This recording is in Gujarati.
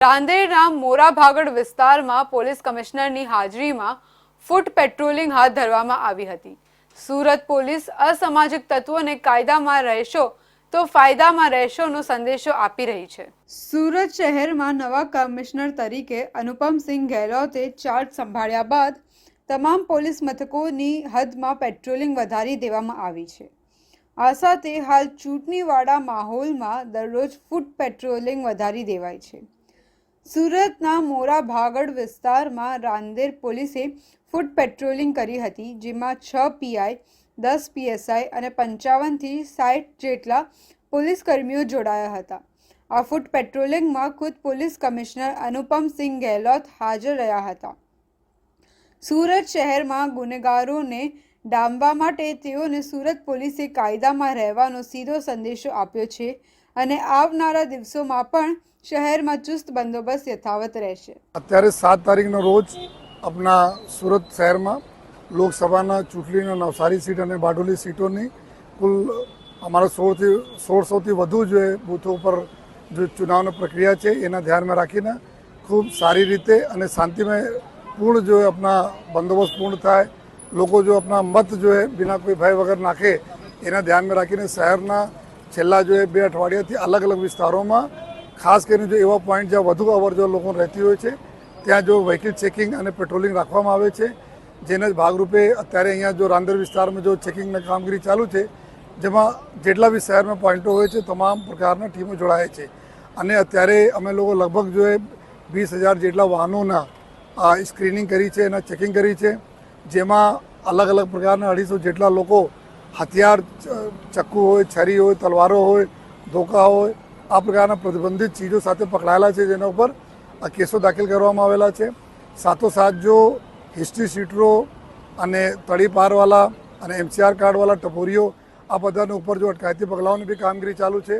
રાંદેરના મોરાભાગડ વિસ્તારમાં પોલીસ કમિશનરની હાજરીમાં ફૂટ પેટ્રોલિંગ હાથ ધરવામાં આવી હતી। સુરત પોલીસ અસામાજિક તત્વોને કાયદામાં રહેશો તો ફાયદામાં રહેશોનો સંદેશો આપી રહી છે। સુરત શહેરમાં નવા કમિશનર તરીકે અનુપમસિંહ ગેહલોતે ચાર્જ સંભાળ્યા બાદ તમામ પોલીસ મથકોની હદમાં પેટ્રોલિંગ વધારી દેવામાં આવી છે। આ સાથે હાલ ચૂંટણીવાળા માહોલમાં દરરોજ ફૂટ પેટ્રોલિંગ વધારી દેવાય છે। સુરતના મોરાભાગડ વિસ્તારમાં રાંદેર પોલીસે ફૂટ પેટ્રોલિંગ કરી હતી, જેમાં 6 પીઆઈ, 10 પીએસઆઈ અને 55 થી 60 જેટલા પોલીસ કર્મીઓ જોડાયા હતા। આ ફૂટ પેટ્રોલિંગમાં ખુદ પોલીસ કમિશનર અનુપમસિંહ ગેહલોત હાજર રહ્યા હતા। સુરત શહેરમાં ગુનેગારોને ડામવા માટે તેઓને સુરત પોલીસે કાયદામાં રહેવાનો સીધો સંદેશો આપ્યો છે અને આવનારા દિવસોમાં પણ શહેરમાં ચુસ્ત બંદોબસ્ત યથાવત રહેશે। અત્યારે 7 તારીખના રોજ આપણા સુરત શહેરમાં લોકસભાના ચૂંટણીના નવસારી સીટ અને બારડોલી સીટોની કુલ અમારા 1600થી વધુ જે બૂથો ઉપર जो चुनाव प्रक्रिया है एना ध्यान में राखीने खूब सारी रीते અને शांतिमय पूर्ण जो है अपना बंदोबस्त पूर्ण थाय, लोग जो अपना मत जो है बिना कोई भय वगैरह नाखे एना ध्यान में राखीने शहरना छेल्ला जो है 2 અઠવાડિયાથી अलग अलग विस्तारों में खास कर जो एवा पॉइंट ज्यादा વધુ अवर जो लोग रहती हो त्या जो व्हीकल चेकिंग और पेट्रोलिंग राखवामां आवे छे। जेना भागरूपे अत्यारे अहींया जो रांदेर विस्तार में जो चेकिंग कामगीरी चालू है, जेमां जेटला भी शहर में पॉइंटो होय छे तमाम प्रकारना टीमों जोड़ाए छे અને અત્યારે અમે લોકો લગભગ જો 20,000 જેટલા વાહનોના સ્ક્રીનિંગ કરી છે અને ચેકિંગ કરી છે, જેમાં અલગ અલગ પ્રકારના 250 જેટલા લોકો હથિયાર, ચક્કુ હોય, છરી હોય, તલવારો હોય, ધોકા હોય, આ પ્રકારના પ્રતિબંધિત ચીજો સાથે પકડાયેલા છે, જેના ઉપર કેસો દાખલ કરવામાં આવેલા છે। સાથોસાથ જો હિસ્ટ્રી શીટરો અને તડીપારવાળા અને એમસીઆર કાર્ડવાળા ટપોરીઓ આ બધાના ઉપર જો અટકાયતી પગલાઓની બી કામગીરી ચાલુ છે।